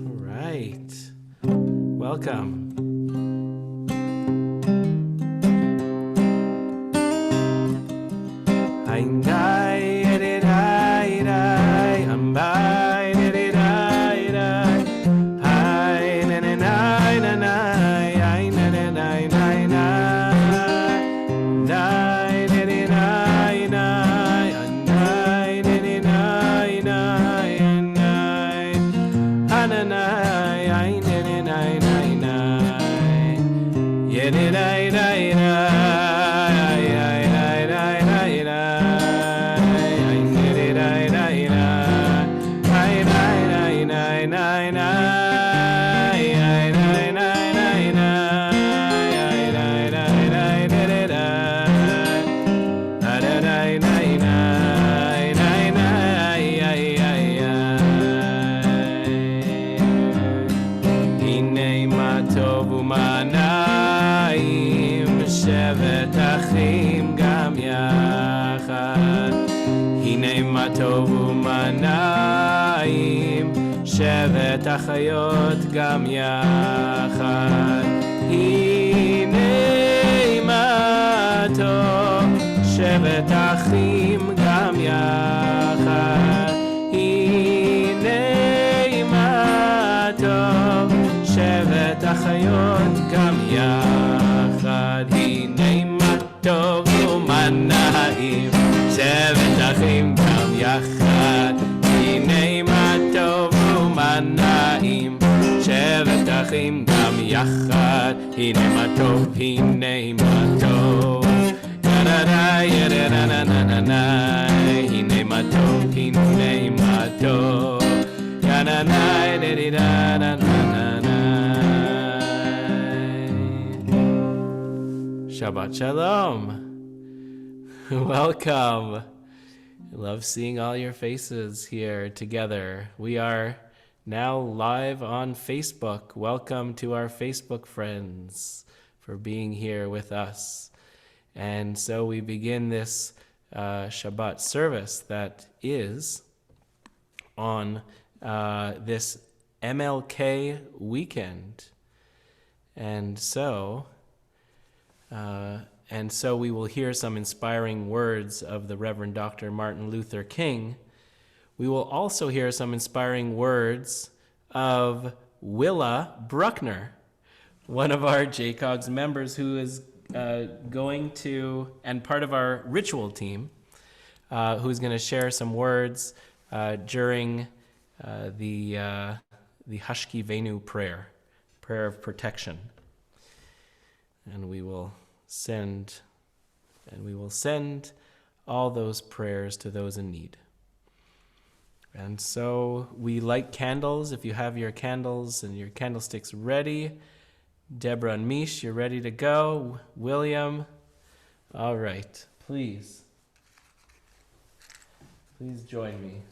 All right. Welcome. שבת החיות גם יחד, הנה מה טוב, שבת אחים גם יחד, הנה מה טוב, שבת החיות גם יחד, הנה מה טוב ומה נעים, שבת אחים גם יחד, הנה מה טוב נעים, שבת אחים גם יחד, הנה מה טוב, הנה מה טוב, הנה מה טוב, הנה מה טוב, Shabbat Shalom. Welcome. I love seeing all your faces here together. We are now live on Facebook. Welcome to our Facebook friends for being here with us. And so we begin this Shabbat service that is on this MLK weekend. And so we will hear some inspiring words of the Reverend Dr. Martin Luther King. We will also hear some inspiring words of Willa Bruckner, one of our JCOGS members who is going to, and part of our ritual team, who's going to share some words during the Hashkiveinu prayer of protection. And we will send all those prayers to those in need. And so we light candles. If you have your candles and your candlesticks ready, Deborah and Mish, you're ready to go. William, all right, please join me.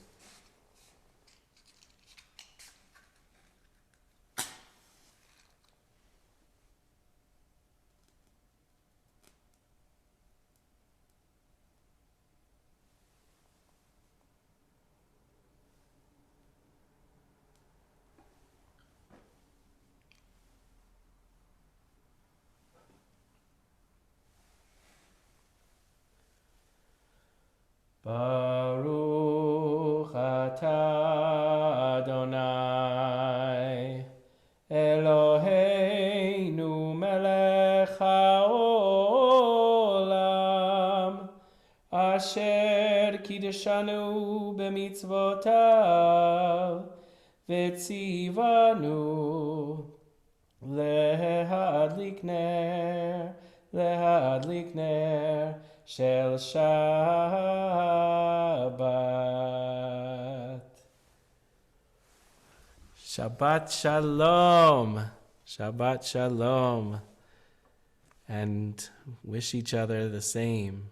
Baruch atah Adonai Eloheinu melech haolam asher kiddushanu b'mitzvotav v'tzivanu lehadlik ner Shel Shabbat. Shabbat Shalom. Shabbat Shalom. And wish each other the same.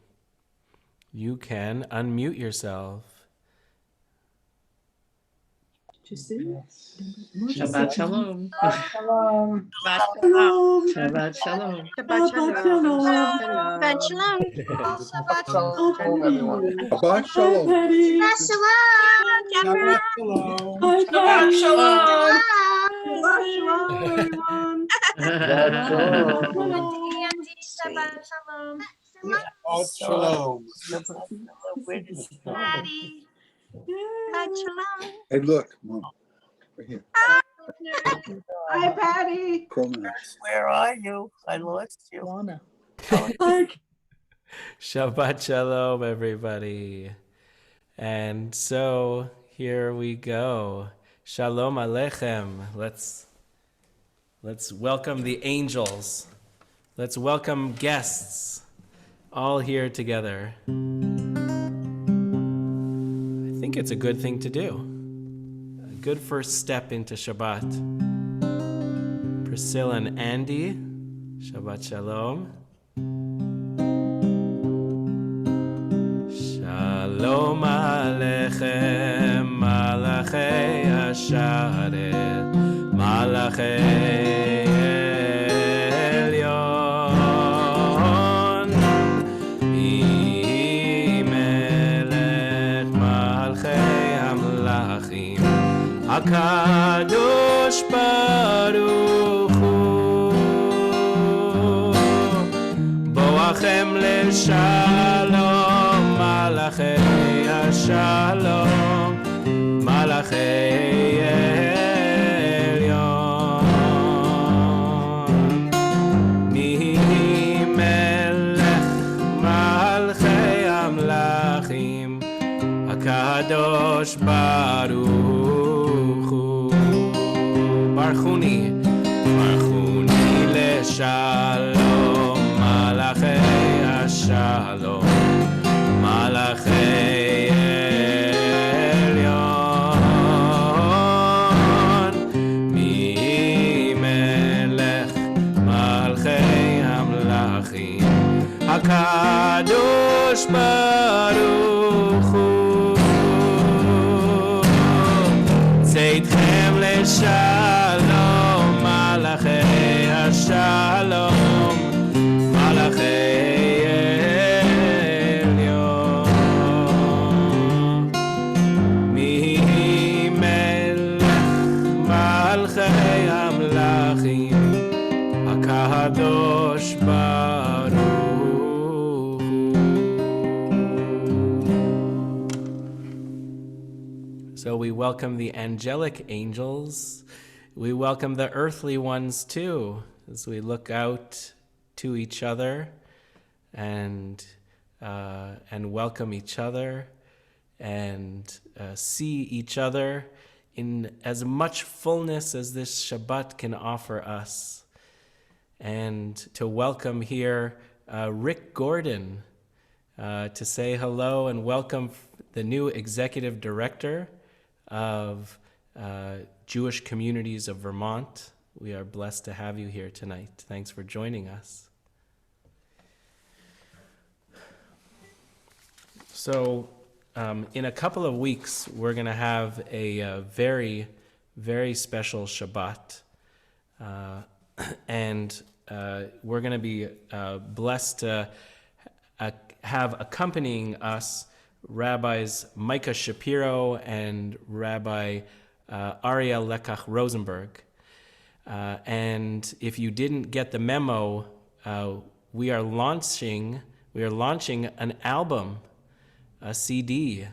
You can unmute yourself. Shabbat shalom. Shalom. Shabbat shalom. Shabbat shalom. Shabbat shalom. Shabbat shalom. Shabbat shalom, everyone. Shabbat shalom. Shabbat shalom. Shabbat shalom. Shabbat shalom. Shabbat shalom, everyone. Shabbat shalom. Shabbat shalom. Shabbat shalom. Daddy. Shabbat shalom. Hey, look, Mom, right here. Hi, Patty. Chromax. Where are you? I lost you. Shabbat shalom, everybody. And so here we go. Shalom aleichem. Let's welcome the angels. Let's welcome guests all here together. I think it's a good thing to do. A good first step into Shabbat. Priscilla and Andy, Shabbat shalom. Shalom aleichem, malachei hasharet, malachei elyon, melech malchei hamlachim, HaKadosh Baruch Hu, boachem leshalom, malachei hashalom, malachei elyon, mihi melech malchei hamlachim, HaKadosh Baruch Hu, Barchuni leshalom, malachei hashalom, malachei elyon, mi melech malchei hamlachim, HaKadosh Baruch Hu, tzedchem leshalom, malachei hashalom, malachei elyon, mi melech malchei hamlachim, HaKadosh Baruch Hu. So we welcome the angelic angels. We welcome the earthly ones too, as we look out to each other and welcome each other and see each other in as much fullness as this Shabbat can offer us. And to welcome here Rick Gordon, to say hello and welcome the new executive director of Jewish Communities of Vermont. We are blessed to have you here tonight. Thanks for joining us. So in a couple of weeks, we're going to have a very, very special Shabbat. And we're going to be blessed to have accompanying us Rabbis Micah Shapiro and Rabbi Ariel Lekach Rosenberg. And if you didn't get the memo, we are launching an album, a CD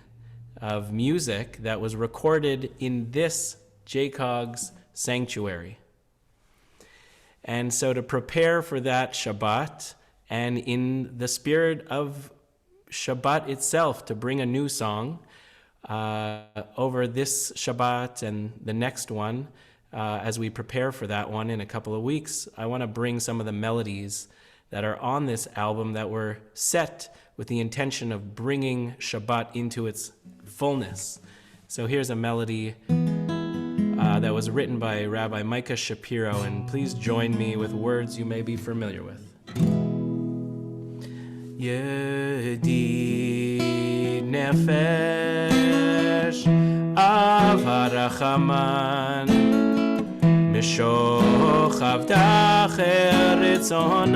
of music that was recorded in this JCOGS sanctuary. And so to prepare for that Shabbat, and in the spirit of Shabbat itself, to bring a new song over this Shabbat and the next one, as we prepare for that one in a couple of weeks, I want to bring some of the melodies that are on this album that were set with the intention of bringing Shabbat into its fullness. So here's a melody that was written by Rabbi Micah Shapiro, and please join me with words you may be familiar with. Yedid nefesh הרחמן משוך עבדך רצונך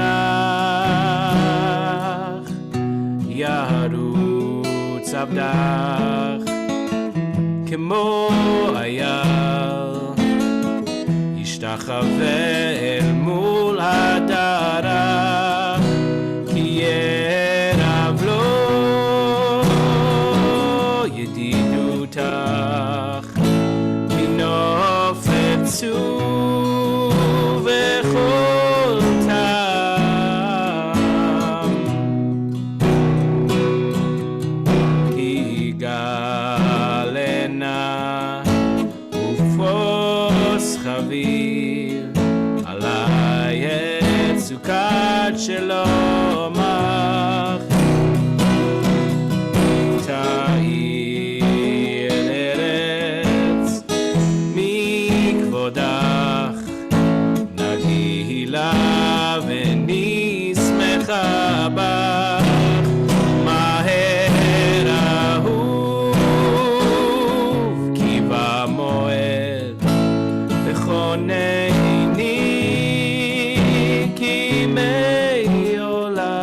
ירוץ עבדך כמו אייל ישתחווה אל מול הדרך כי ירב לו ידידותך מנופת צור וכל טעם כי גלנה ופוס חביב עלי את סוכת שלומך תאיר ארץ מכבודך נגילה ונשמחה בך מהר אהוב כי במועד לכונני כימי עולם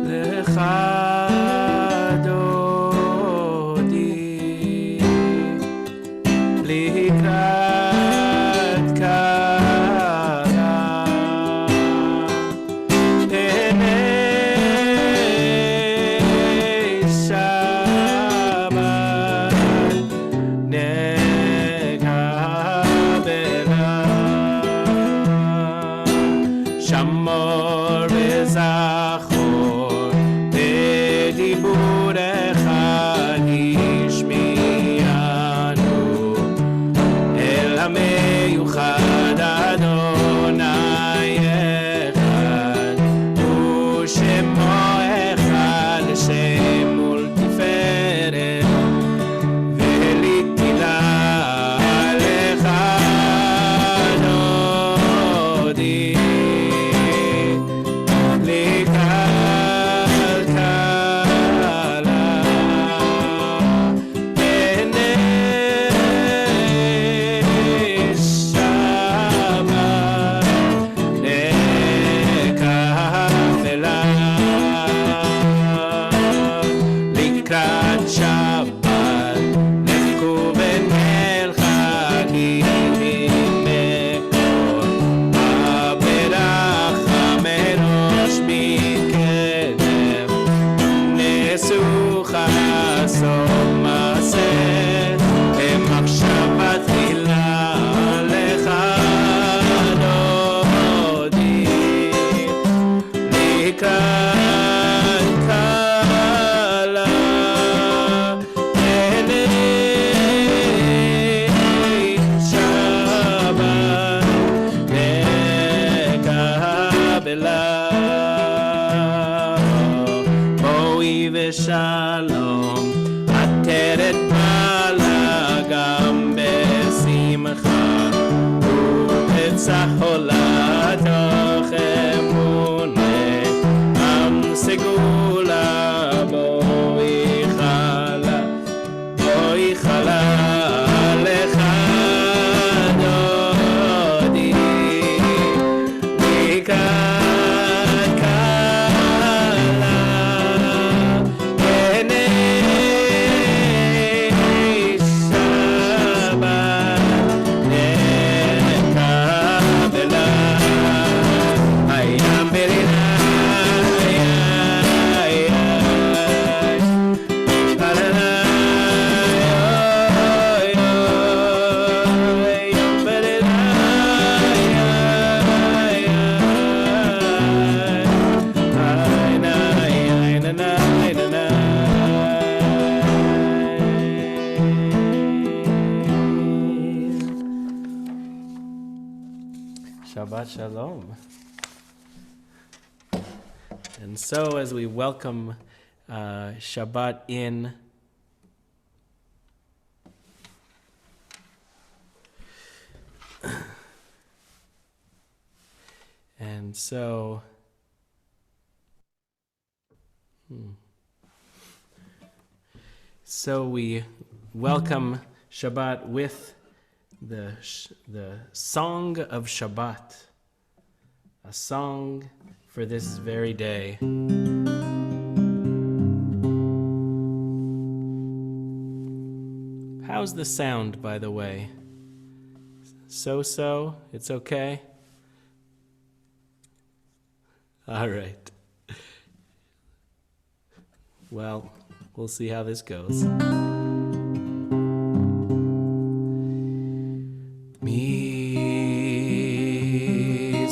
לך דודי לקראת קלה פני שבת נקבלה שמור וזכור בדיבורך השמיענו אל המיוחד אדוני אחד ושמו אחד שם ולתפארת ולתהילה לך דודי שבת נחקו ונלחקים מקור ברחמי ראש מקדם נסוך עשור מעשה במחשבה תחילה לך דודי לקראת קלה עיני שבת Shabbat Shalom. And so as we welcome Shabbat in, and so we welcome Shabbat with the song of Shabbat, a song for this very day. How's the sound, by the way? So-so? It's okay? All right. Well, we'll see how this goes.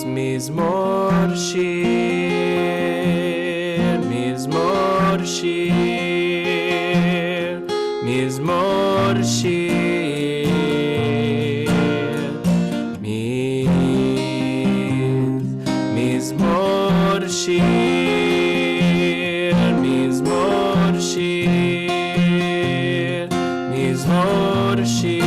Mizmor shir, mizmor shir, mizmor shir, mizmor shir, mizmor shir, mizmor shir.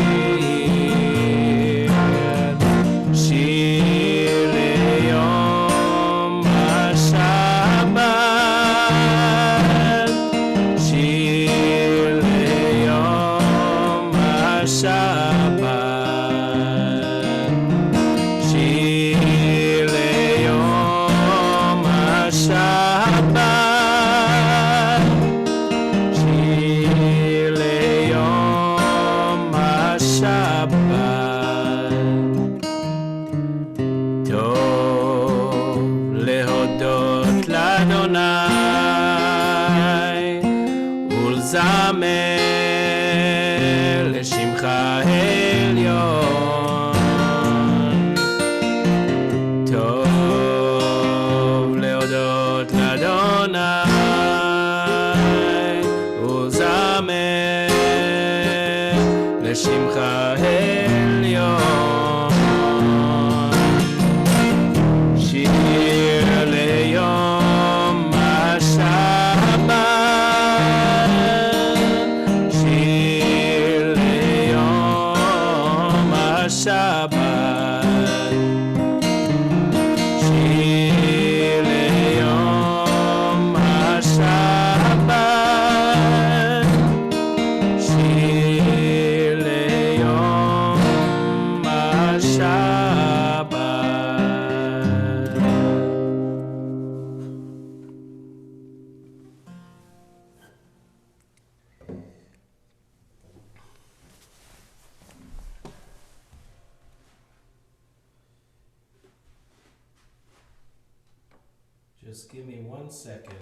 Just give me 1 second.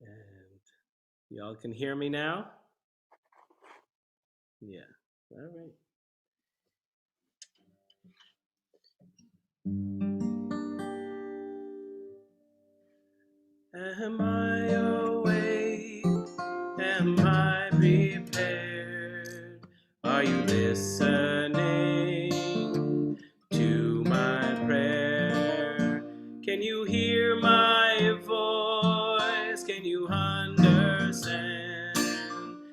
And y'all can hear me now? Yeah, all right. Am I awake? Am I prepared? Are you listening to my prayer? Can you hear my voice? Can you understand?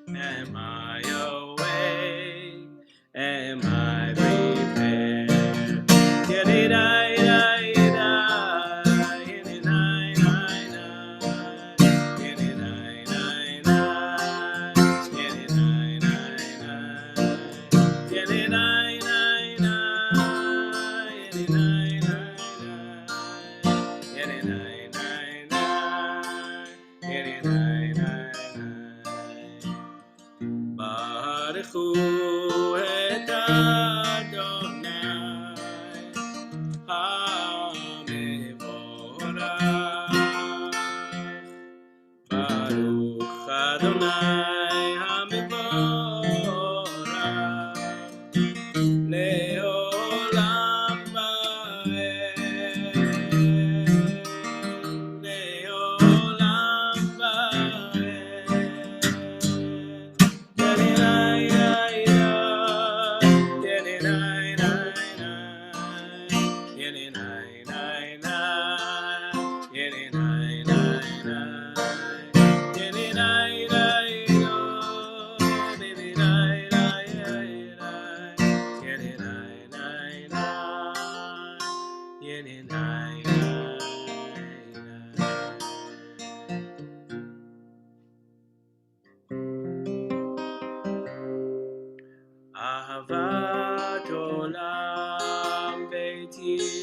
Am I awake? Am I prepared? Get it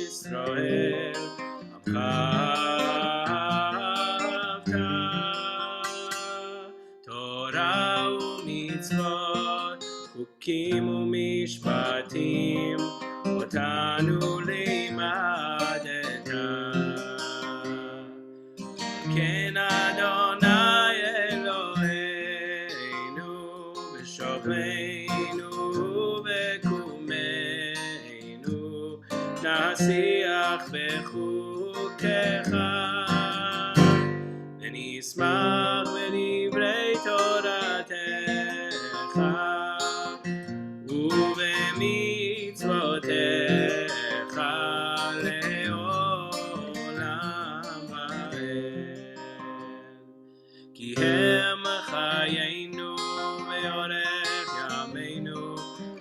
ישראל, עמך אהבת. תורה ומצוות, חוקים ומשפטים, אותנו לימדת. כן אדוני אלוהינו, בשוכבנו ובקומנו, נשיח בחוקיך, ונשמח בדברי תורתך, ובמצוותיך לעולם ועד. כי הם חיינו ואורך ימינו,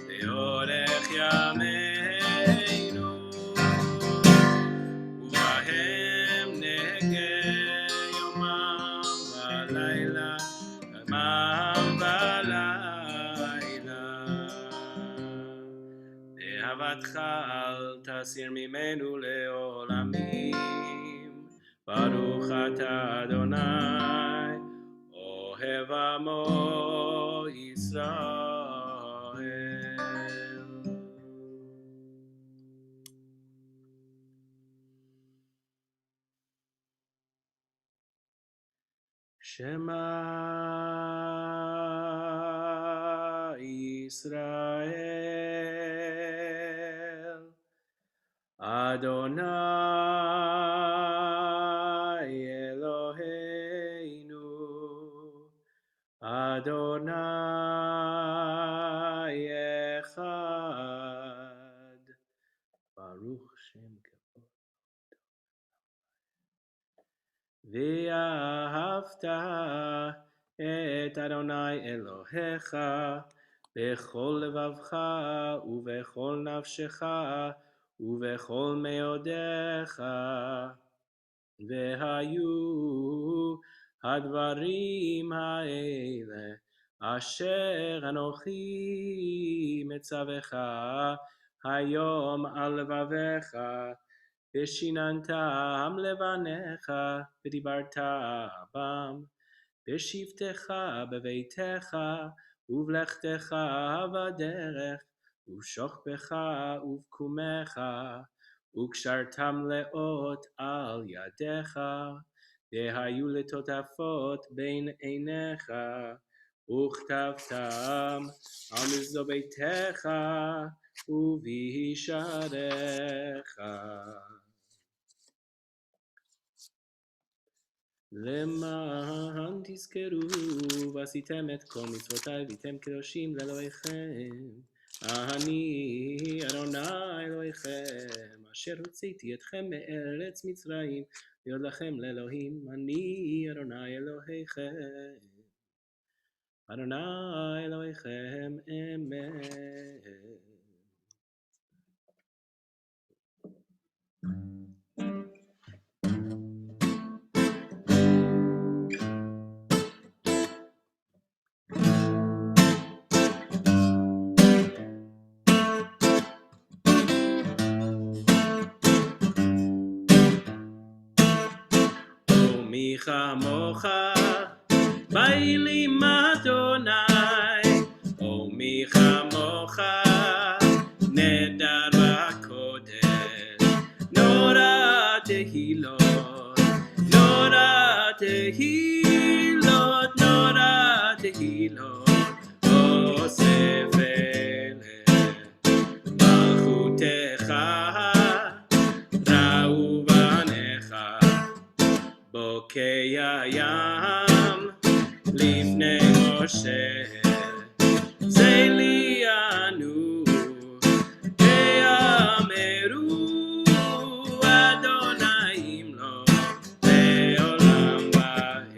ואורך ימינו, ובהם נהגה יומם ולילה, יומם ולילה. אהבתך אל תסיר ממנו לעולמים, ברוך אתה אדוני, אוהב עמו ישראל. שמע ישראל, אדוני אלוהינו, אדוני אחד, ברוך שם כבוד. ואהבת את אדוני אלוהיך בכל לבבך ובכל נפשך ובכל מאודיך. והיו הדברים האלה אשר אנוכי מצווך היום על לבביך, ושיננתם לבניך, ודיברת בם, בשבתך בביתך, ובלכתך בדרך, ובשוכבך ובקומך, וקשרתם לאות על ידיך, והיו לטוטפות בין עיניך, וכתבתם על מזוז ביתך ובישעריך. למען תזכרו ועשיתם את כל מצוותיי והייתם קדושים לאלוהיכם. אני אדוני אלוהיכם אשר הוצאתי אתכם מארץ מצרים להיות לכם לאלוהים. אני אדוני אלוהיכם, אדוני אלוהיכם אמת. מי כמוך בעלים אדוני, או מי כמוך נדר בקודש, נורא תהילות, נורא תהילות, נורא תהילות, אוסף אלה מלכותך, ראו בניך בוקע ים לפני משה, צליאנו ואמרו אדוני ימלוך לעולם ועד.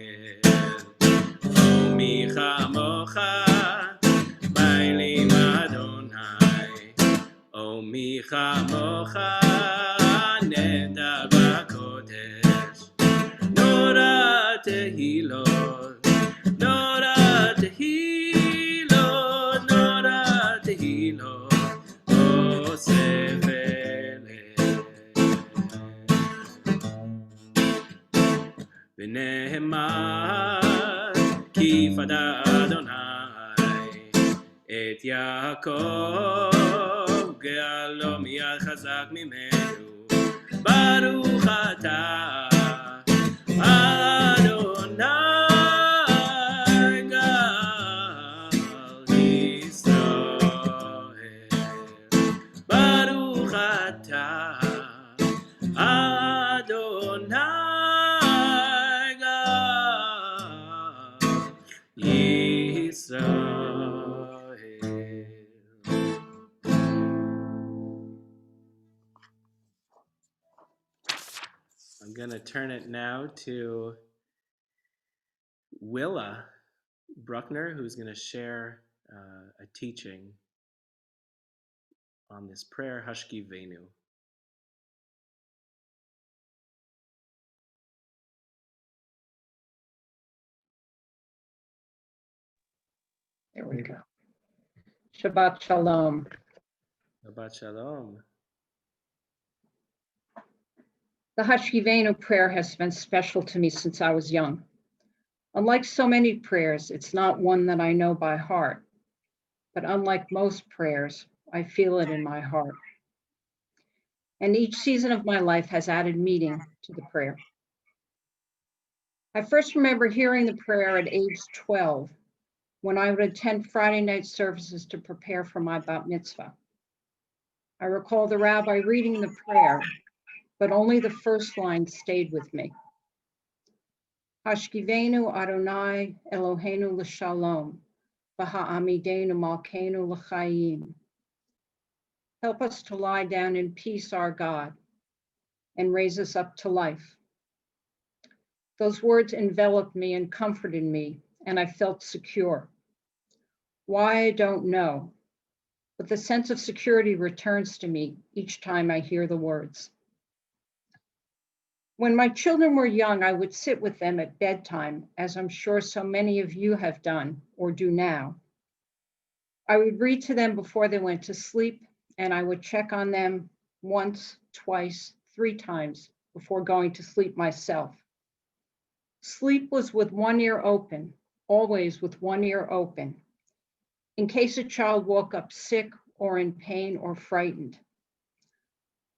ומי כמוך בעלים אדוני, ומי כמוך נדר בקודש, נורא תהילות, נורא תהילות, נורא תהילות, אוסף אלה. ונאמר כי פדה אדוני את יעקב גאלו מיד חזק ממנו ברוך אתה אדוני גאל ישראל ברוך אתה אדוני גאל ישראל. I'm going to turn it now to Willa Bruckner, who's going to share a teaching on this prayer, Hashkiveinu. There we go. Shabbat Shalom. Shabbat Shalom. The Hashkiveinu prayer has been special to me since I was young. Unlike so many prayers, it's not one that I know by heart. But unlike most prayers, I feel it in my heart. And each season of my life has added meaning to the prayer. I first remember hearing the prayer at age 12, when I would attend Friday night services to prepare for my bat mitzvah. I recall the rabbi reading the prayer, but only the first line stayed with me. Hashkiveinu Adonai Eloheinu l'shalom, v'ha'amideinu malkeinu l'chayim. Help us to lie down in peace, our God, and raise us up to life. Those words enveloped me and comforted me, and I felt secure. Why, I don't know, but the sense of security returns to me each time I hear the words. When my children were young, I would sit with them at bedtime, as I'm sure so many of you have done or do now. I would read to them before they went to sleep, and I would check on them once, twice, 3 times before going to sleep myself. Sleep was with one ear open, always with one ear open, in case a child woke up sick or in pain or frightened.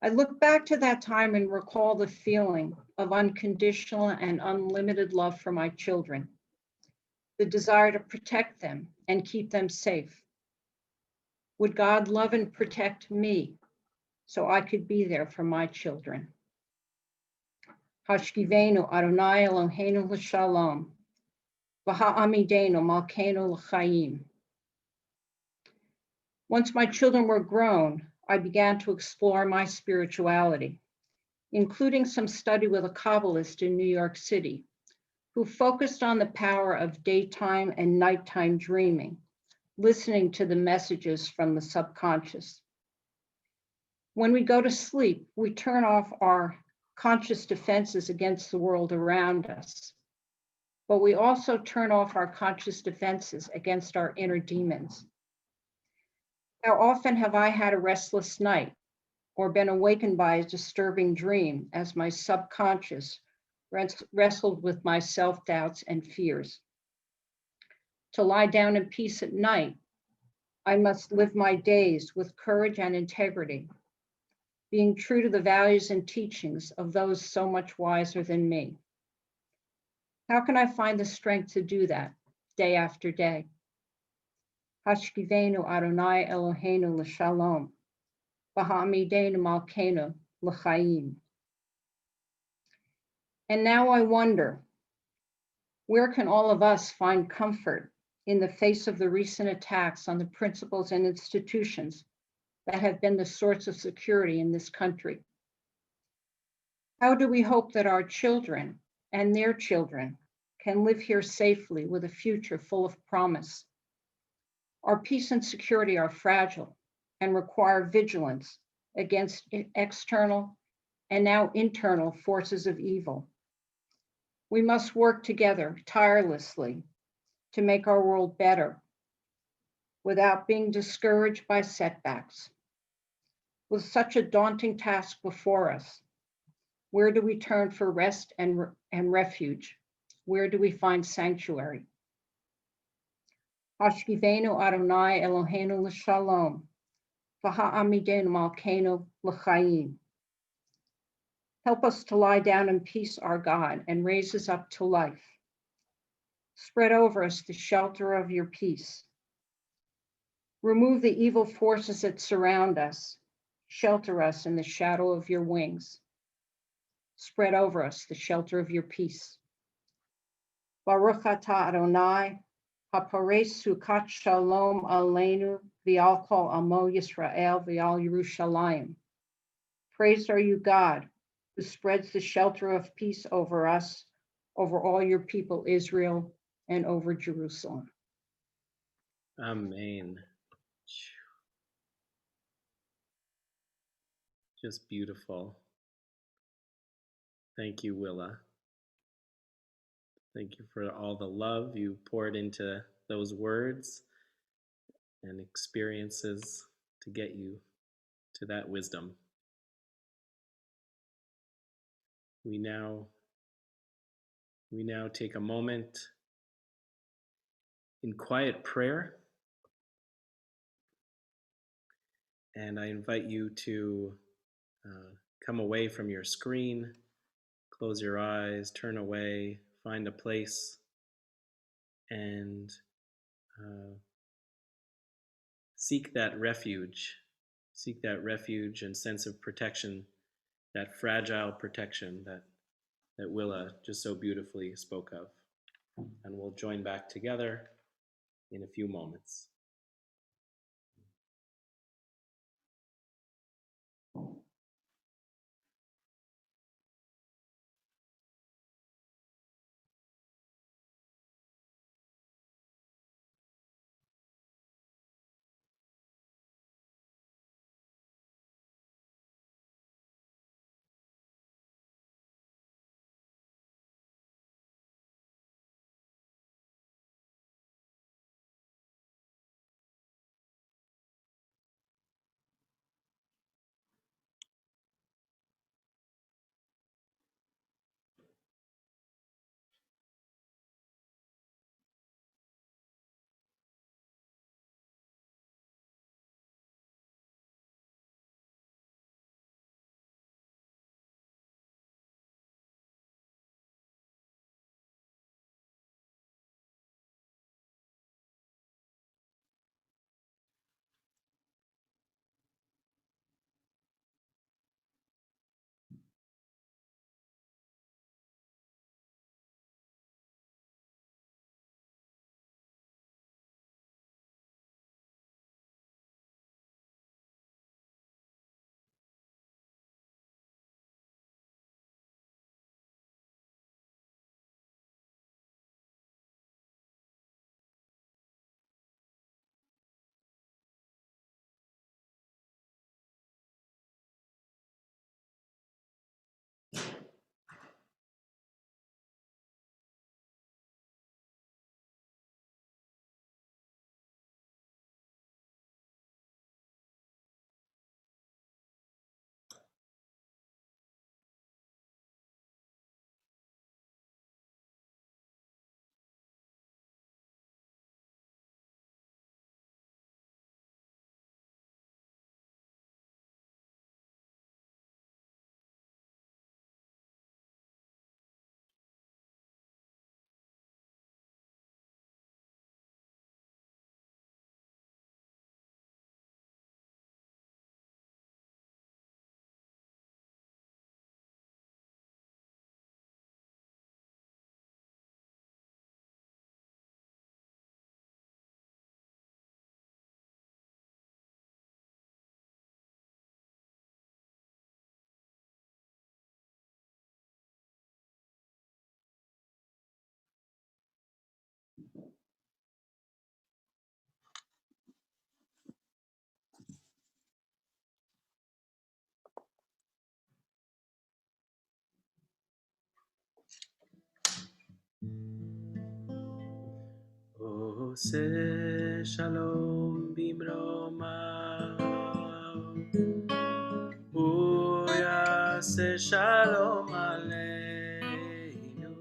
I look back to that time and recall the feeling of unconditional and unlimited love for my children, the desire to protect them and keep them safe. Would God love and protect me so I could be there for my children? Hashkiveinu Adonai Eloheinu l'shalom, v'ha'amideinu malkeinu l'chayim. Once my children were grown, I began to explore my spirituality, including some study with a Kabbalist in New York City, who focused on the power of daytime and nighttime dreaming, listening to the messages from the subconscious. When we go to sleep, we turn off our conscious defenses against the world around us, but we also turn off our conscious defenses against our inner demons. How often have I had a restless night or been awakened by a disturbing dream as my subconscious wrestled with my self-doubts and fears? To lie down in peace at night, I must live my days with courage and integrity, being true to the values and teachings of those so much wiser than me. How can I find the strength to do that day after day? Hashkiveinu Adonai Eloheinu l'shalom, v'ha'amideinu malkeinu l'chayim. And now I wonder, where can all of us find comfort in the face of the recent attacks on the principles and institutions that have been the source of security in this country? How do we hope that our children and their children can live here safely with a future full of promise? Our peace and security are fragile and require vigilance against external and now internal forces of evil. We must work together tirelessly to make our world better without being discouraged by setbacks. With such a daunting task before us, Where do we turn for rest and refuge? Where do we find sanctuary? Hashkiveinu Adonai Eloheinu l'shalom, v'ha'amidenu malkeinu l'chaim. Help us to lie down in peace, our God, and raise us up to life. Spread over us the shelter of your peace. Remove the evil forces that surround us. Shelter us in the shadow of your wings. Spread over us the shelter of your peace. Baruch atah Adonai, hapares sukat shalom aleinu, v'al kol amo Yisrael, v'al Yerushalayim. Praised are you, God, who spreads the shelter of peace over us, over all your people, Israel, and over Jerusalem. Amen. Just beautiful. Thank you, Willa. Thank you for all the love you poured into those words and experiences to get you to that wisdom. We now take a moment in quiet prayer, and I invite you to come away from your screen, close your eyes, turn away, find a place, and seek that refuge and sense of protection, that fragile protection that Willa just so beautifully spoke of. And we'll join back together in a few moments. Ose shalom bimroma, uyas Yaseh Shalom Aleinu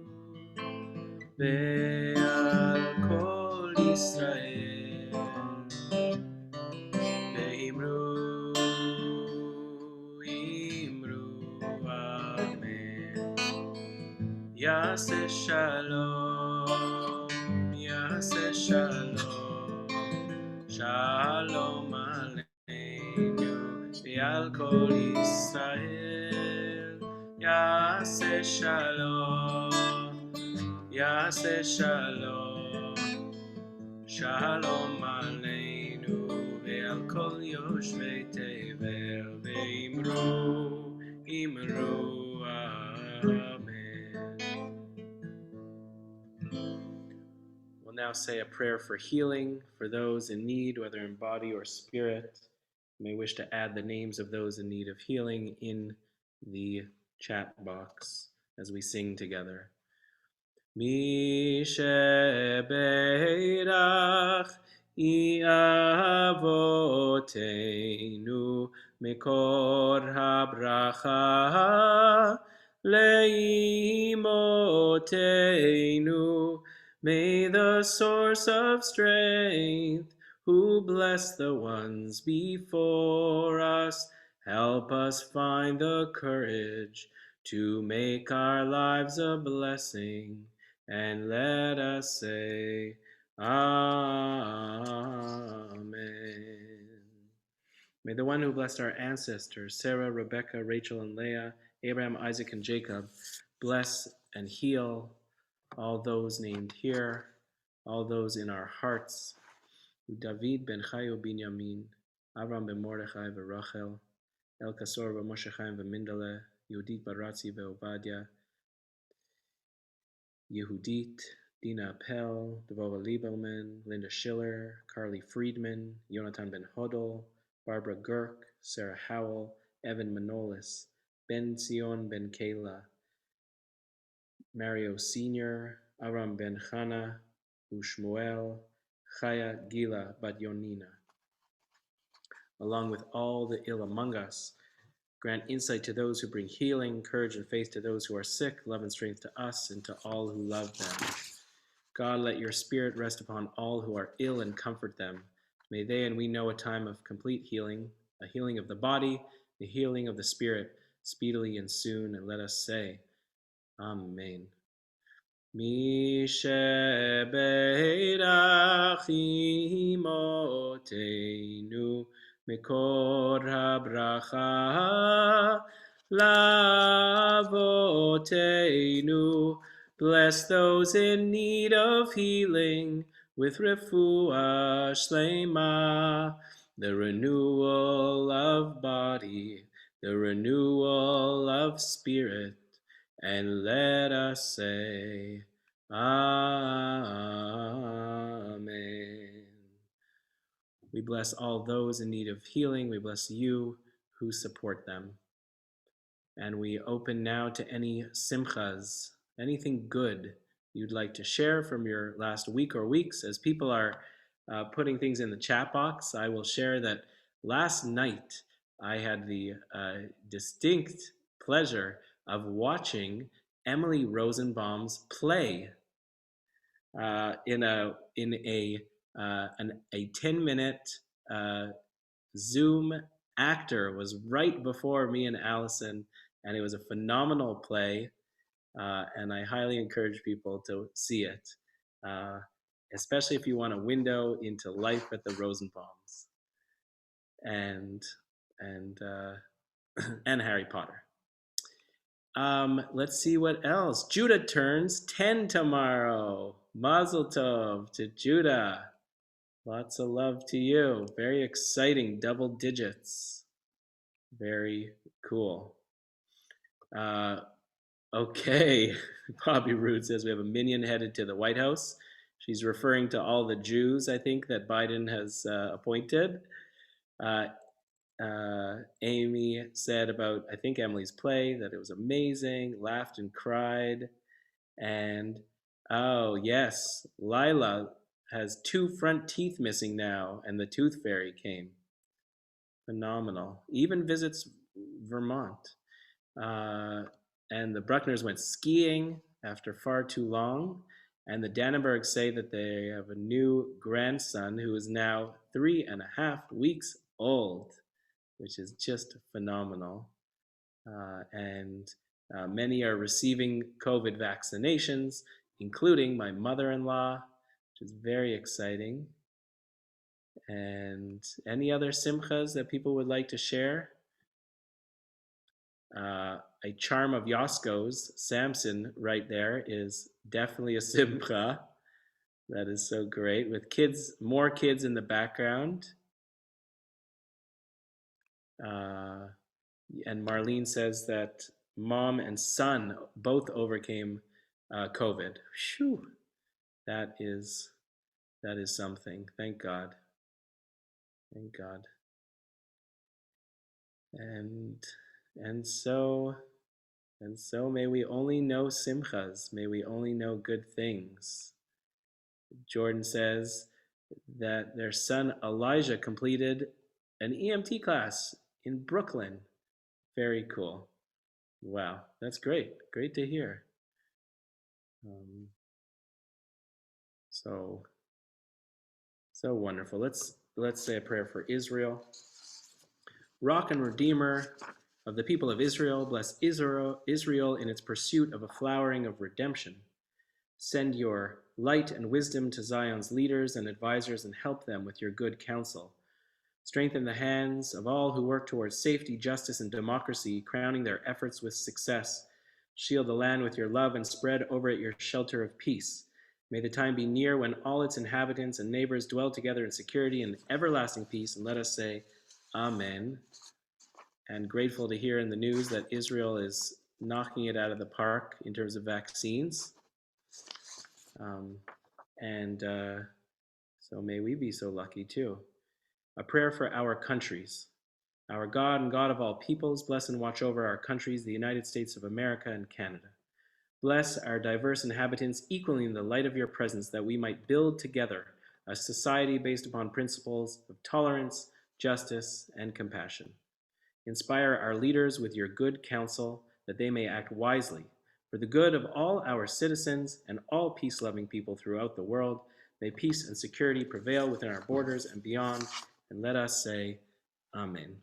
Ve'al Kol Yisrael Ve'imru Amen. Yaseh Shalom Shalom Aleinu Ve'al Kol Yisrael Yaseh Shalom Shalom Aleinu Ve'al Kol Yoshvei Tevel Ve'imru Amen. We'll now say a prayer for healing for those in need, whether in body or spirit. You may wish to add the names of those in need of healing in the chat box as we sing together. Mi shebeirach Avotenu Mekor habracha Leimotenu. May the source of strength, who bless the ones before us, help us find the courage to make our lives a blessing, and let us say, Amen. May the one who blessed our ancestors, Sarah, Rebecca, Rachel, and Leah, Abraham, Isaac, and Jacob, bless and heal all those named here, all those in our hearts, David ben Chayo Binyamin, Avram ben Mordechai v'Rachel, El Kasor v'Moshe Chaim v'Mindele, Yehudit Baratzi v'Ovadia, Yehudit, Dina Appel, Devova Liebelman, Linda Schiller, Carly Friedman, Jonathan Ben Hodel, Barbara Girk, Sarah Howell, Evan Manolis, Ben Zion Ben Kayla, Mario Sr., Aram Ben Chana, Ushmuel, Chaya Gila Bat Yonina. Along with all the ill among us, grant insight to those who bring healing, courage and faith to those who are sick, love and strength to us and to all who love them. God, let your spirit rest upon all who are ill and comfort them. May they and we know a time of complete healing, a healing of the body, the healing of the spirit, speedily and soon, and let us say, Amen. Mi shebeirach imotenu Mekor habracha lavotenu. Bless those in need of healing with refuah shlema, the renewal of body, the renewal of spirit, and let us say, Amen. We bless all those in need of healing. We bless you who support them. And we open now to any simchas, anything good you'd like to share from your last week or weeks. As people are putting things in the chat box, I will share that last night I had the distinct pleasure of watching Emily Rosenbaum's play in a 10-minute Zoom. Actor was right before me and Allison, and it was a phenomenal play, and I highly encourage people to see it, especially if you want a window into life at the Rosenbaums and Harry Potter. Let's see what else. Judah turns 10 tomorrow. Mazel tov to Judah. Lots of love to you. Very exciting, double digits. Very cool. Okay, Bobby Roode says we have a minion headed to the White House. She's referring to all the Jews, I think, that Biden has appointed. Amy said about, I think, Emily's play, that it was amazing, laughed and cried. And, oh, yes, Lila has 2 front teeth missing now, and the tooth fairy came. Phenomenal. Even visits Vermont. And the Bruckners went skiing after far too long. And the Dannenbergs say that they have a new grandson who is now 3.5 weeks old, which is just phenomenal. And many are receiving COVID vaccinations, including my mother-in-law, which is very exciting. And any other simchas that people would like to share? A charm of Yosko's, Samson, right there, is definitely a simcha. That is so great. With kids, more kids in the background. And Marlene says that mom and son both overcame COVID. Phew. That is something. Thank God. Thank God. And so may we only know simchas. May we only know good things. Jordan says that their son Elijah completed an EMT class in Brooklyn. Very cool. Wow, that's great. Great to hear. So wonderful. Let's say a prayer for Israel. Rock and Redeemer of the people of Israel, bless Israel in its pursuit of a flowering of redemption. Send your light and wisdom to Zion's leaders and advisors and help them with your good counsel. Strengthen the hands of all who work towards safety, justice, and democracy, crowning their efforts with success. Shield the land with your love and spread over it your shelter of peace. May the time be near when all its inhabitants and neighbors dwell together in security and everlasting peace, and let us say, Amen. And grateful to hear in the news that Israel is knocking it out of the park in terms of vaccines. So may we be so lucky too. A prayer for our countries. Our God and God of all peoples, bless and watch over our countries, the United States of America and Canada. Bless our diverse inhabitants equally in the light of your presence, that we might build together a society based upon principles of tolerance, justice, and compassion. Inspire our leaders with your good counsel, that they may act wisely for the good of all our citizens and all peace-loving people throughout the world. May peace and security prevail within our borders and beyond, and let us say, Amen.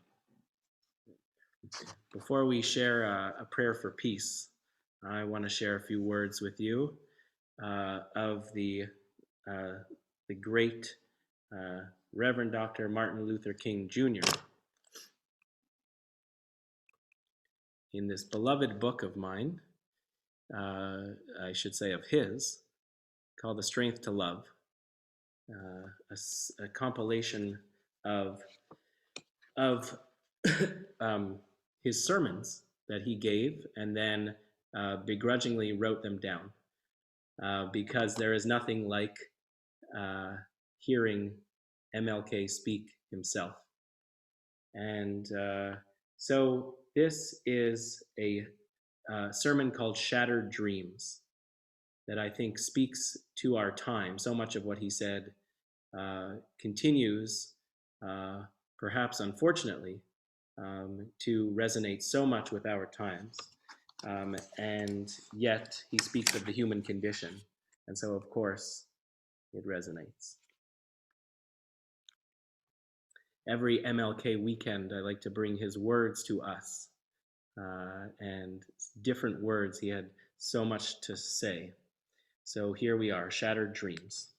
Before we share a prayer for peace, I want to share a few words with you of the great Reverend Dr. Martin Luther King Jr. In this beloved book of mine, I should say of his, called The Strength to Love, a compilation of his sermons that he gave and then begrudgingly wrote them down, because there is nothing like hearing MLK speak himself. And so this is a sermon called Shattered Dreams that I think speaks to our time. So much of what he said continues, perhaps unfortunately, to resonate so much with our times. And yet he speaks of the human condition. And so, of course, it resonates. Every MLK weekend, I like to bring his words to us. And different words, he had so much to say. So here we are, Shattered Dreams.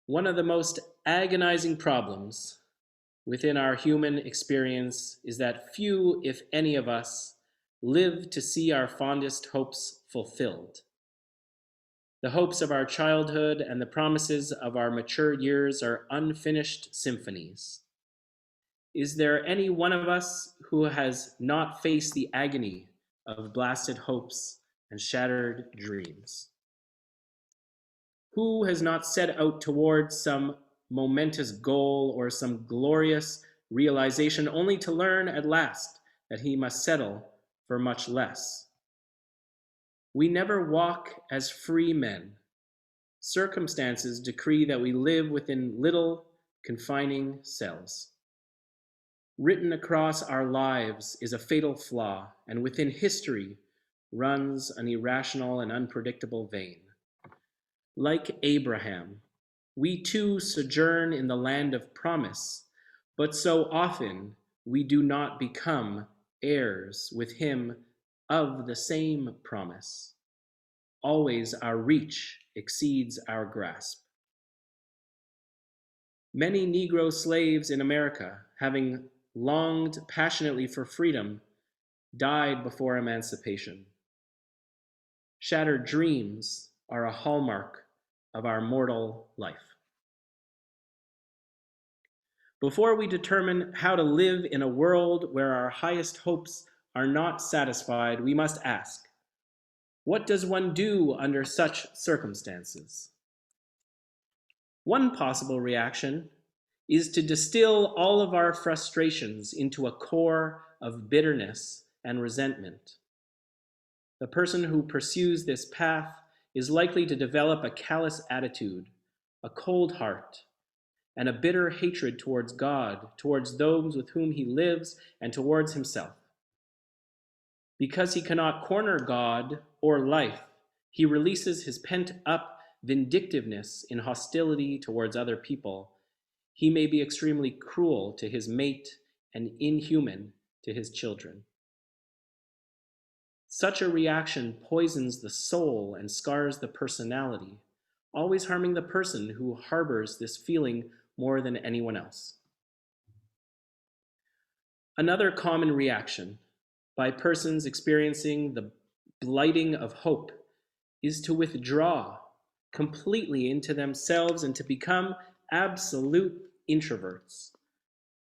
One of the most agonizing problems within our human experience is that few, if any of us, live to see our fondest hopes fulfilled. The hopes of our childhood and the promises of our mature years are unfinished symphonies. Is there any one of us who has not faced the agony of blasted hopes and shattered dreams? Who has not set out towards some momentous goal or some glorious realization only to learn at last that he must settle for much less? We never walk as free men. Circumstances decree that we live within little confining cells. Written across our lives is a fatal flaw, and within history runs an irrational and unpredictable vein. Like Abraham, we too sojourn in the land of promise, but so often we do not become heirs with him of the same promise. Always our reach exceeds our grasp. Many Negro slaves in America, having longed passionately for freedom, died before emancipation. Shattered dreams are a hallmark of our mortal life. Before we determine how to live in a world where our highest hopes are not satisfied, we must ask, what does one do under such circumstances? One possible reaction is to distill all of our frustrations into a core of bitterness and resentment. The person who pursues this path is likely to develop a callous attitude, a cold heart, and a bitter hatred towards God, towards those with whom he lives, and towards himself. Because he cannot corner God or life, he releases his pent-up vindictiveness in hostility towards other people. He may be extremely cruel to his mate and inhuman to his children. Such a reaction poisons the soul and scars the personality, always harming the person who harbors this feeling more than anyone else. Another common reaction by persons experiencing the blighting of hope is to withdraw completely into themselves and to become absolute introverts.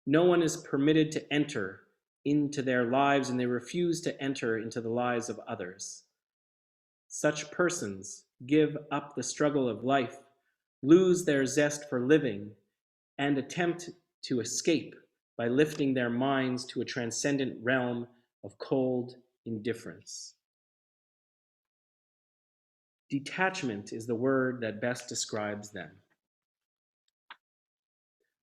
No one is permitted to enter into their lives, and they refuse to enter into the lives of others. Such persons give up the struggle of life, lose their zest for living, and attempt to escape by lifting their minds to a transcendent realm of cold indifference. Detachment is the word that best describes them.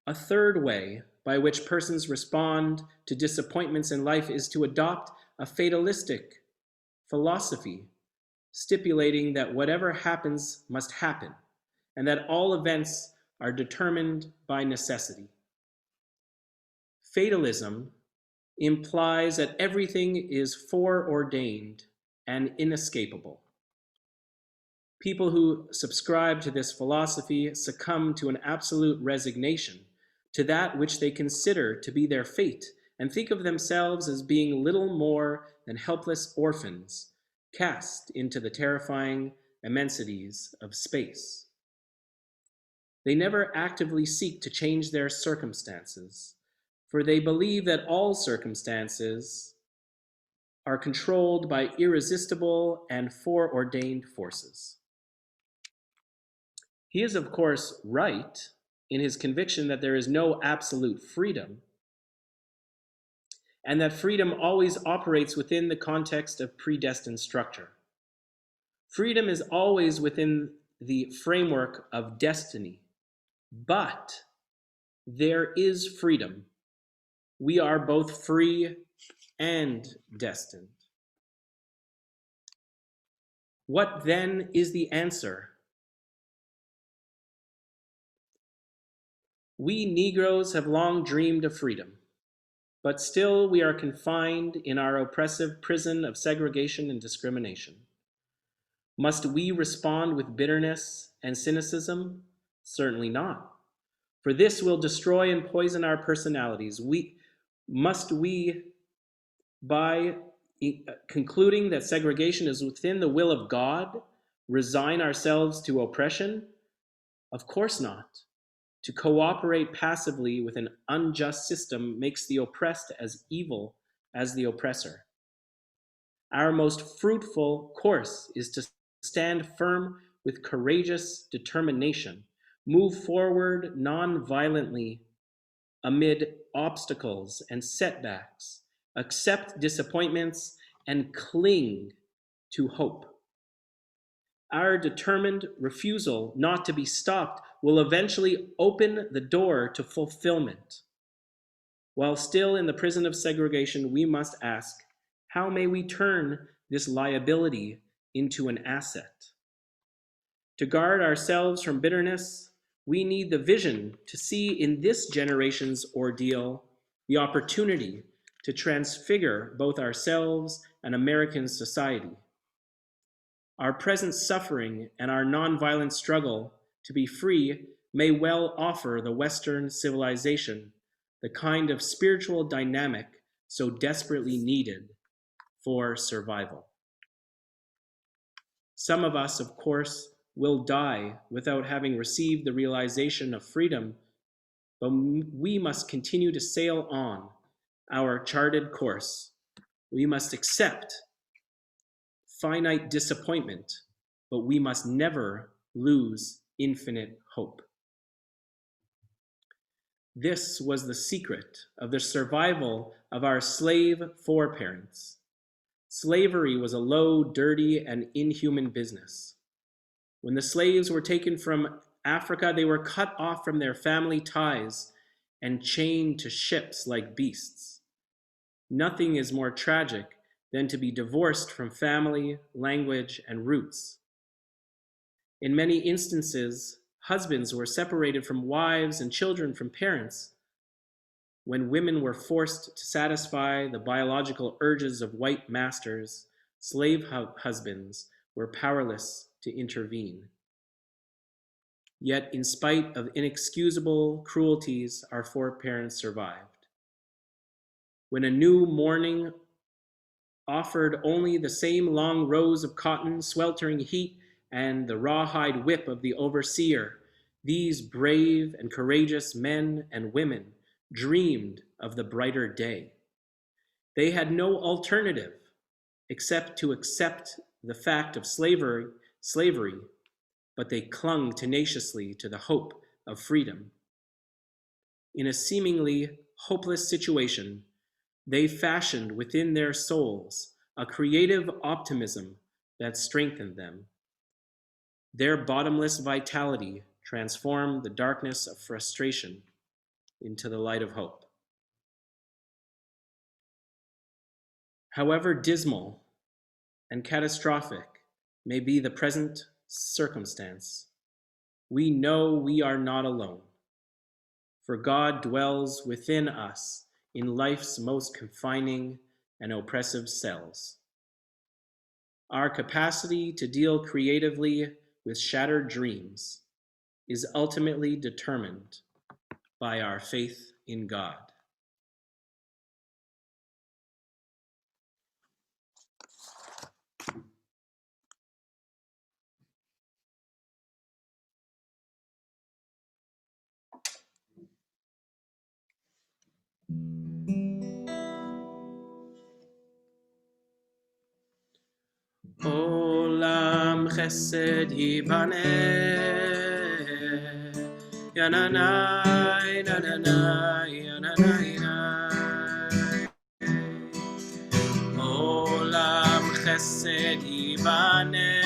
A third way by which persons respond to disappointments in life is to adopt a fatalistic philosophy, stipulating that whatever happens must happen, and that all events are determined by necessity. Fatalism implies that everything is foreordained and inescapable. People who subscribe to this philosophy succumb to an absolute resignation to that which they consider to be their fate, and think of themselves as being little more than helpless orphans cast into the terrifying immensities of space. They never actively seek to change their circumstances, for they believe that all circumstances are controlled by irresistible and foreordained forces. He is, of course, right in his conviction that there is no absolute freedom, and that freedom always operates within the context of predestined structure. Freedom is always within the framework of destiny, but there is freedom. We are both free and destined. What then is the answer? We Negroes have long dreamed of freedom, but still we are confined in our oppressive prison of segregation and discrimination. Must we respond with bitterness and cynicism? Certainly not. For this will destroy and poison our personalities. Must we, by concluding that segregation is within the will of God, resign ourselves to oppression? Of course not. To cooperate passively with an unjust system makes the oppressed as evil as the oppressor. Our most fruitful course is to stand firm with courageous determination, move forward non-violently amid obstacles and setbacks, accept disappointments, and cling to hope. Our determined refusal not to be stopped will eventually open the door to fulfillment. While still in the prison of segregation, we must ask, how may we turn this liability into an asset? To guard ourselves from bitterness, we need the vision to see in this generation's ordeal the opportunity to transfigure both ourselves and American society. Our present suffering and our nonviolent struggle to be free may well offer the Western civilization the kind of spiritual dynamic so desperately needed for survival. Some of us, of course, will die without having received the realization of freedom, but we must continue to sail on our charted course. We must accept finite disappointment, but we must never lose infinite hope. This was the secret of the survival of our slave foreparents. Slavery was a low, dirty, and inhuman business. When the slaves were taken from Africa, they were cut off from their family ties and chained to ships like beasts. Nothing is more tragic than to be divorced from family, language, and roots. In many instances, husbands were separated from wives and children from parents. When women were forced to satisfy the biological urges of white masters, slave husbands were powerless to intervene. Yet, in spite of inexcusable cruelties, our foreparents survived. When a new morning offered only the same long rows of cotton, sweltering heat, and the rawhide whip of the overseer, these brave and courageous men and women dreamed of the brighter day. They had no alternative except to accept the fact of slavery, but they clung tenaciously to the hope of freedom. In a seemingly hopeless situation, they fashioned within their souls a creative optimism that strengthened them. Their bottomless vitality transformed the darkness of frustration into the light of hope. However dismal and catastrophic may be the present circumstance, we know we are not alone, for God dwells within us in life's most confining and oppressive cells. Our capacity to deal creatively with shattered dreams is ultimately determined by our faith in God. Olam chesed yibaneh, yananai, nananai, yananai, Olam chesed yibaneh,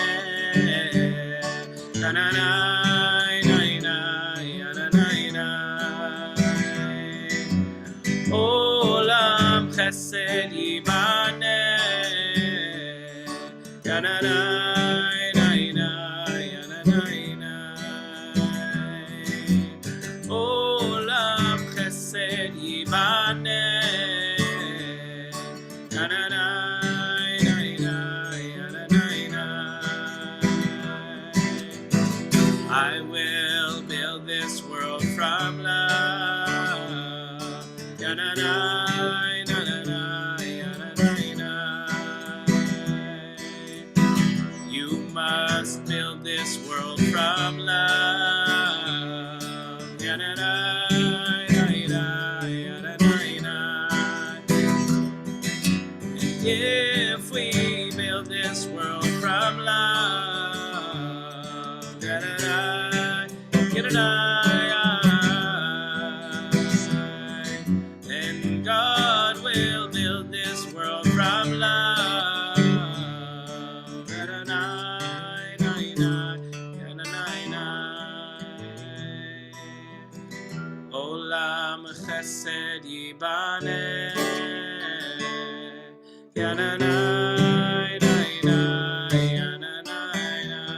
yananai, nananai, yananai, Olam chesed yibaneh, yananai, nananai, yananai, Olam chesed yibaneh, yananai, nananai, yananai. I will build this world from love, yananai, nananai, yananai. You must build this world from love, yananai, nananai, yananai. If we build this world from love, yananai, yananai, then God will build this world from love, yananai, yananai, yananai. Olam chesed yibaneh, Yananai, nai, nai, yananai, nai.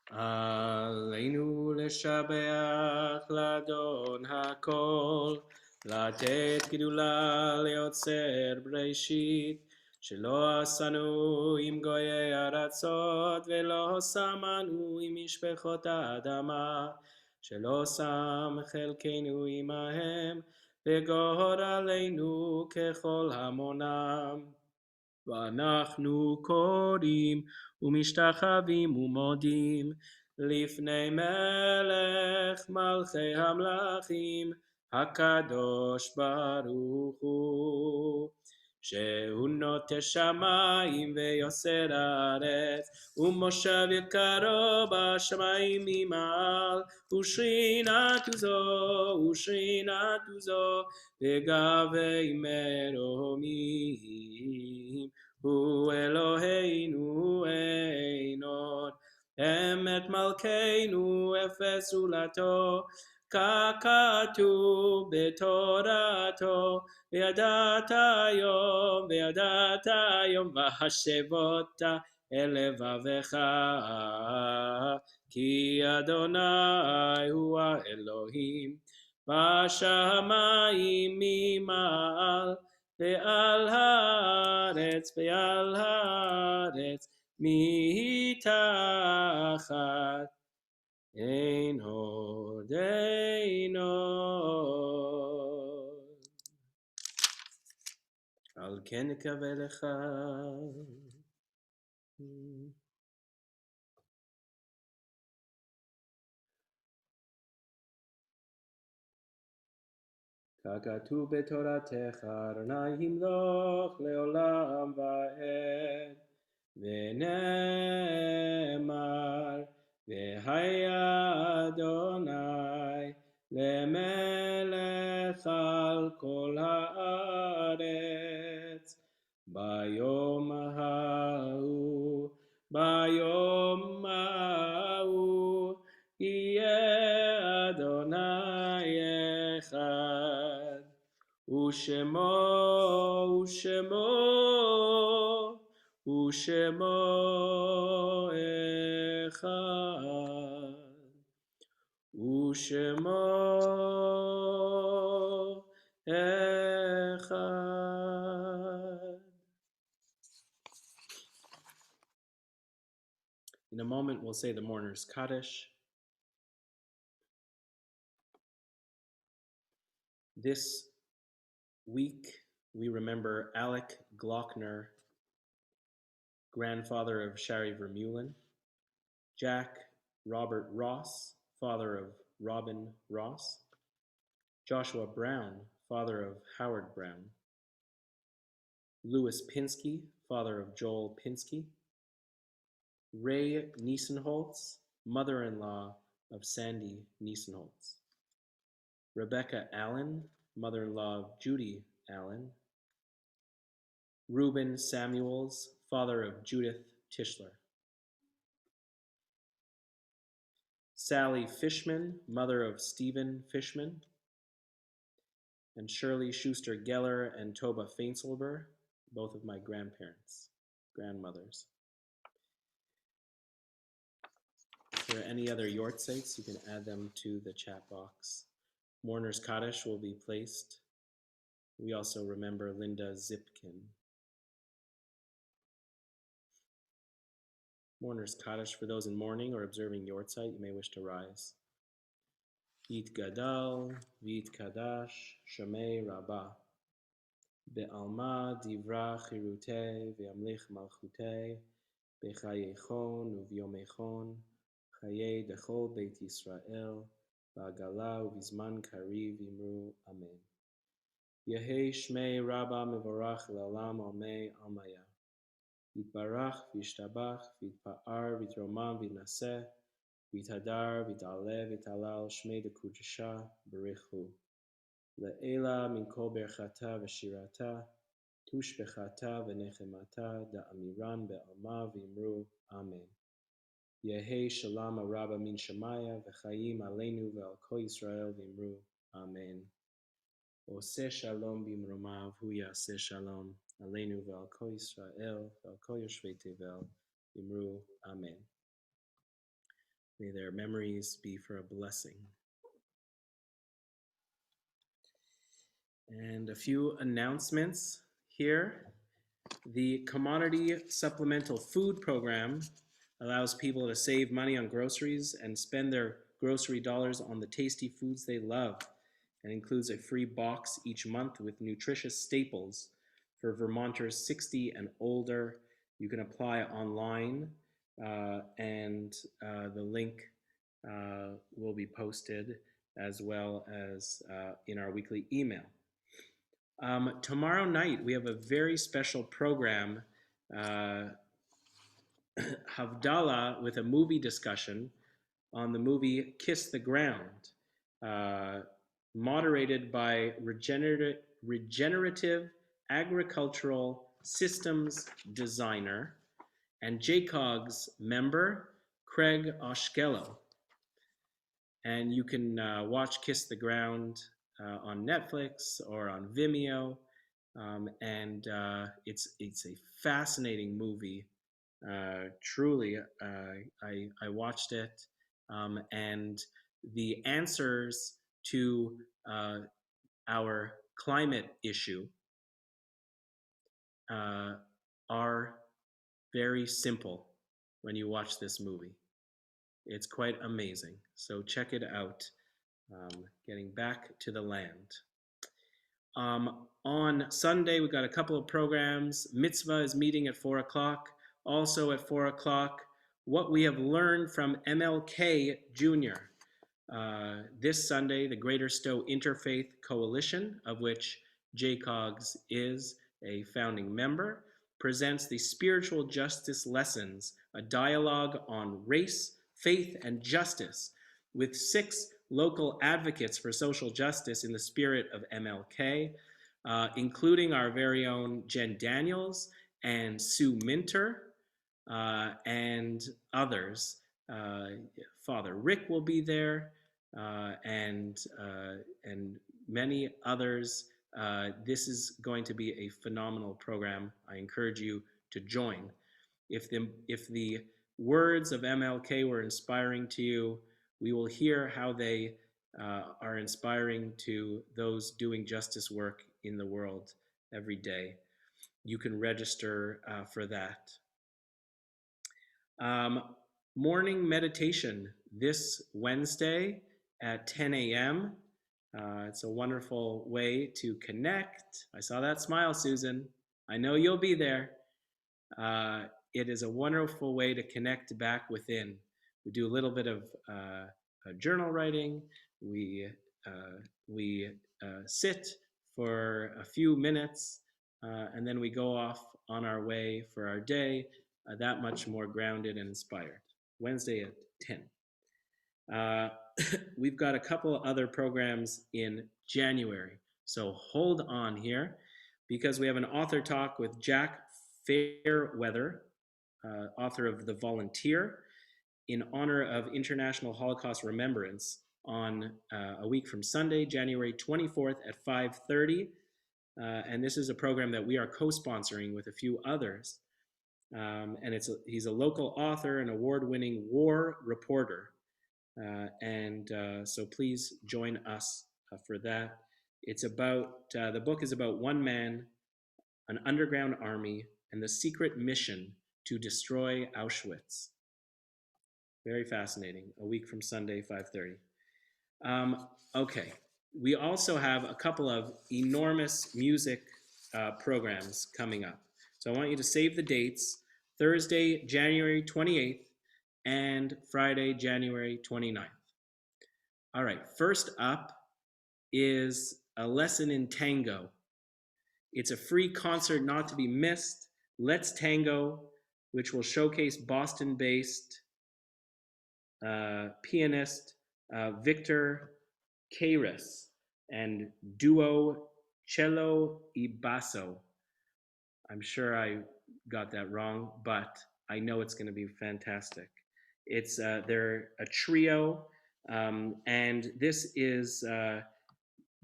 עלינו לשבח לאדון הכל, לתת גדולה ליוצר בראשית, שלא עשנו עם גויי ארצות, ולא שמנו עם משפחות האדמה, שלא שם חלקנו עמהם, וגור עלינו ככל המונם. ואנחנו קוראים ומשתחווים ומודים לפני מלך מלכי המלכים הקדוש ברוך הוא, שהוא נוטה שמיים ויוסר הארץ, ומושב יקרו בשמיים ממעל, ושכינת זו בגבי מרומים. הוא אלוהינו אין עוד, אמת מלכנו אפס זולתו, ככתוב בתורתו, וידעת היום והשבות אל לבבך, כי אדוני הוא האלוהים בשמיים ממעל, ועל הארץ מתחת, אין עוד. על כן נקווה לך. ככתוב בתורתך, אדוני ימלוך לעולם ועד, ונאמר, והיה אדוני למלך על כל הארץ. ביום ההוא יהיה אדוני אחד, ושמו אחד, ושמו אחד. In a moment, we'll say the mourner's Kaddish. This week, we remember Alec Glockner, grandfather of Shari Vermeulen, Jack Robert Ross, father of Robin Ross, Joshua Brown, father of Howard Brown, Louis Pinsky, father of Joel Pinsky, Ray Niesenholtz, mother-in-law of Sandy Niesenholtz, Rebecca Allen, mother-in-law of Judy Allen, Reuben Samuels, father of Judith Tischler, Sally Fishman, mother of Stephen Fishman, and Shirley Schuster Geller and Toba Feinselber, both of my grandmothers. If there are any other yortzeits, you can add them to the chat box. Mourner's Kaddish will be placed. We also remember Linda Zipkin. Mourner's Kaddish for those in mourning or observing yortzeit, you may wish to rise. Yit Gadal, Vit Kadash, Shemei Rabbah. Be'alma divra chirutei, ve'amlich malchutei, bechayechon uvyomechon, chayei dechol beit Yisrael, ba'agala uvizman kariv imru amen. Yehei Shmei Rabbah mevorach l'olam amei almaya. Yitbarach v'yishtabach v'yitpa'ar v'yitromam v'yinaseh v'yithadar v'yit'aleh v'yit'alal Shmei dekudesha b'richu. Le'ela min kol berchata v'shirata tushbechata v'nechemata da'amiran be'alma v'imru amen. Yehi shalom araba min shamaya v'chayim aleinu ve'al kol Yisrael v'imru amen. Ose shalom b'imromav hu yaseh shalom aleinu ve'al kol Yisrael ve'al kol yoshvei tevel v'imru amen. May their memories be for a blessing. And a few announcements here. The Commodity Supplemental Food Program allows people to save money on groceries and spend their grocery dollars on the tasty foods they love, and includes a free box each month with nutritious staples for Vermonters 60 and older. You can apply online, and the link will be posted as well as in our weekly email. Tomorrow night, we have a very special program, Havdalah, with a movie discussion on the movie Kiss the Ground, moderated by regenerative agricultural systems designer and JCOGS member, Craig Oshkello. And you can watch Kiss the Ground on Netflix or on Vimeo, and it's a fascinating movie. Truly, I watched it, and the answers to our climate issue are very simple when you watch this movie. It's quite amazing. So check it out. Getting back to the land. On Sunday, we've got a couple of programs. Mitzvah is meeting at 4 o'clock. Also at 4 o'clock, what we have learned from MLK Jr. This Sunday, the Greater Stowe Interfaith Coalition, of which JCOGS is a founding member, presents the Spiritual Justice Lessons, a dialogue on race, faith, and justice, with 6 local advocates for social justice in the spirit of MLK, including our very own Jen Daniels and Sue Minter, and others. Father Rick will be there, and many others. This is going to be a phenomenal program. I encourage you to join. If the words of MLK were inspiring to you, we will hear how they are inspiring to those doing justice work in the world every day. You can register for that. Morning meditation this Wednesday at 10 a.m. It's a wonderful way to connect. I saw that smile, Susan. I know you'll be there. It is a wonderful way to connect back within. We do a little bit of journal writing. We sit for a few minutes, and then we go off on our way for our day, that much more grounded and inspired. Wednesday at 10. We've got a couple other programs in January, so hold on here, because we have an author talk with Jack Fairweather, author of The Volunteer, in honor of International Holocaust Remembrance on a week from Sunday, January 24th at 5:30. And this is a program that we are co-sponsoring with a few others. And he's a local author and award-winning war reporter. So please join us for that. It's about, the book is about one man, an underground army, and the secret mission to destroy Auschwitz. Very fascinating. A week from Sunday, 5:30. Okay. We also have a couple of enormous music programs coming up. So I want you to save the dates. Thursday, January 28th, and Friday, January 29th. All right, first up is a lesson in tango. It's a free concert not to be missed, Let's Tango, which will showcase Boston-based pianist Victor Keiris and duo Cello y Basso. I'm sure I got that wrong, but I know it's going to be fantastic. It's they're a trio, and this is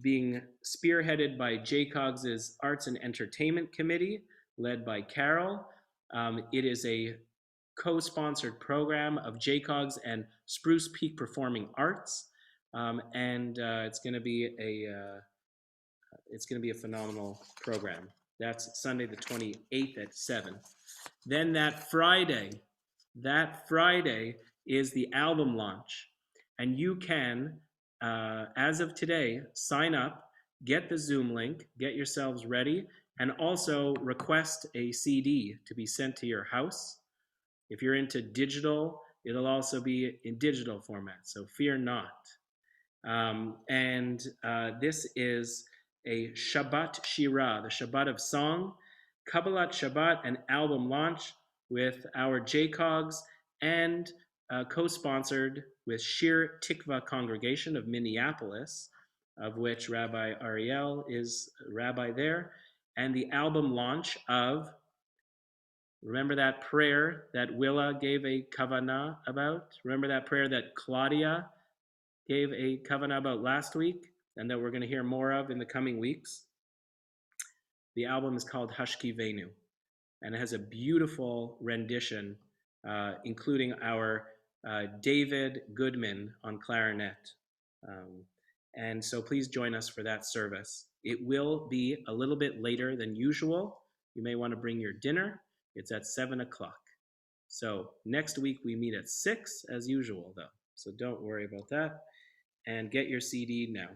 being spearheaded by JCOGS' Arts and Entertainment Committee, led by Carol. It is a co-sponsored program of JCOGS and Spruce Peak Performing Arts, and it's going to be a phenomenal program. That's Sunday the 28th at 7. Then that Friday is the album launch, and you can, as of today, sign up, get the Zoom link, get yourselves ready, and also request a CD to be sent to your house. If you're into digital, it'll also be in digital format, so fear not. This is a Shabbat Shira, the Shabbat of song, Kabbalat Shabbat, an album launch with our JCOGS and co-sponsored with Shir Tikva Congregation of Minneapolis, of which Rabbi Ariel is rabbi there, and the album launch of, remember that prayer that Willa gave a kavanah about? Remember that prayer that Claudia gave a kavanah about last week and that we're going to hear more of in the coming weeks? The album is called Hashkiveinu, and it has a beautiful rendition, including our David Goodman on clarinet. And so please join us for that service. It will be a little bit later than usual. You may want to bring your dinner. It's at 7 o'clock. So next week we meet at 6 as usual, though. So don't worry about that. And get your CD now.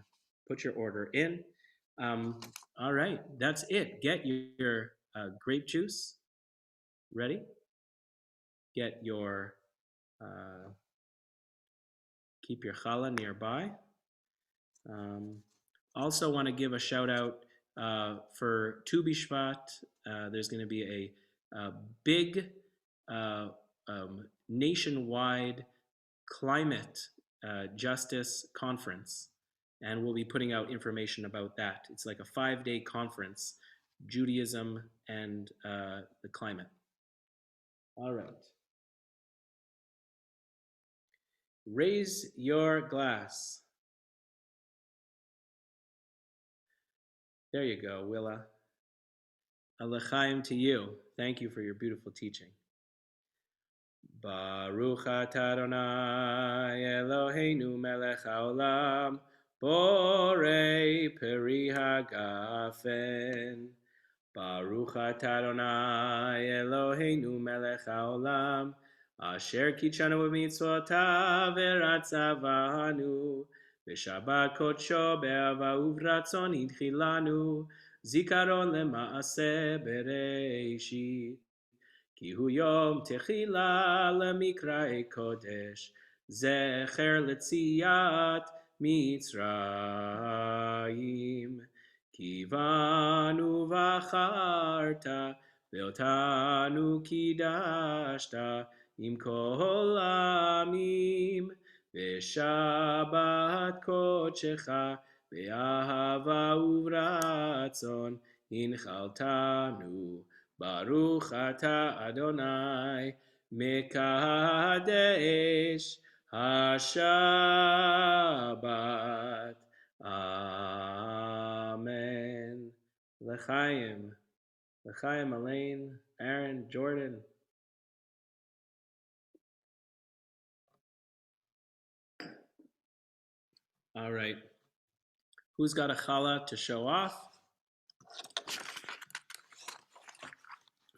Put your order in. All right, that's it. Get your grape juice ready. Get your, keep your challah nearby. Also want to give a shout out for Tu B'Shvat. There's going to be a big nationwide climate justice conference, and we'll be putting out information about that. It's like a 5-day conference, Judaism and the climate. All right. Raise your glass. There you go, Willa. A l'chaim to you. Thank you for your beautiful teaching. Baruch atah Adonai Eloheinu melech haolam borei peri hagafen. Baruch atah Adonai Eloheinu melech haolam asher kitshanu b'mitzvotav v'ratzavanu v'shabbat kodsho be'ava uvratzon hidchilanu zikaron lema'aseh bereishit. Ki hu yom techila lemikra kodesh zecher letziat Mitzrayim. Ki vanu vacharta ve'otanu kidashta im kol amim ve'shabbat kodshecha ve'ahava uvratzon hinchaltanu. Baruch atah Adonai Mekadesh HaShabbat. Amen. L'chaim. L'chaim, Elaine, Aaron, Jordan. All right. Who's got a challah to show off?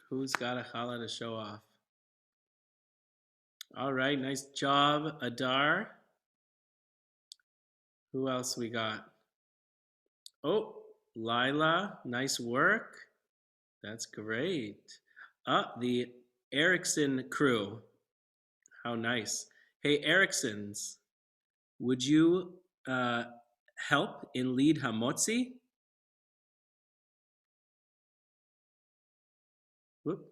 Who's got a challah to show off? All right, nice job, Adar. Who else we got? Oh, Lila, nice work. That's great. The Erickson crew. How nice. Hey, Ericksons, would you help in lead Hamotzi? Whoop.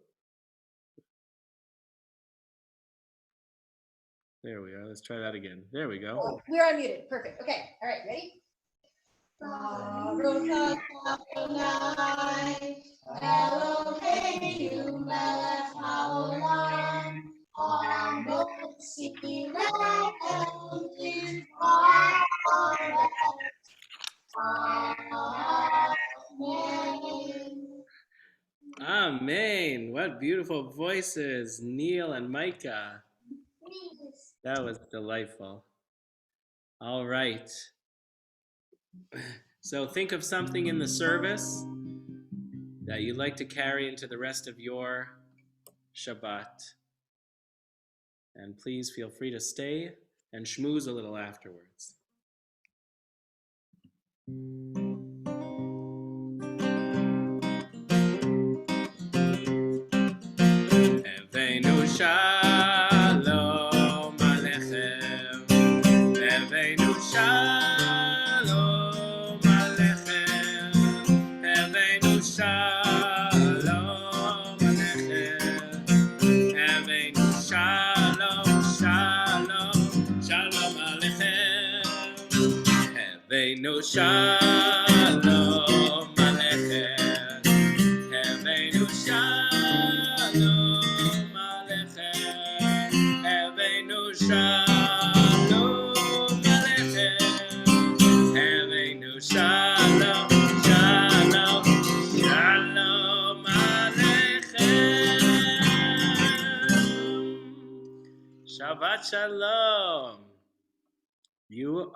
There we are. Let's try that again. There we go. Oh, we're unmuted. Perfect. Okay. All right. Ready? Baruch atah Adonai, Eloheinu melech haolam, hamotzi le'elohim haaretz. Amen. Amen. What beautiful voices, Neil and Micah. That was delightful. All right. So think of something in the service that you'd like to carry into the rest of your Shabbat. And please feel free to stay and schmooze a little afterwards. Eveinu shalom alechem. Eveinu shalom alechem. Eveinu shalom alechem. Eveinu shalom, shalom, shalom alechem. Eveinu shalom alechem. Eveinu shalom alechem. Eveinu shalom alechem. Eveinu shalom, shalom, shalom alechem. Shabbat shalom. You are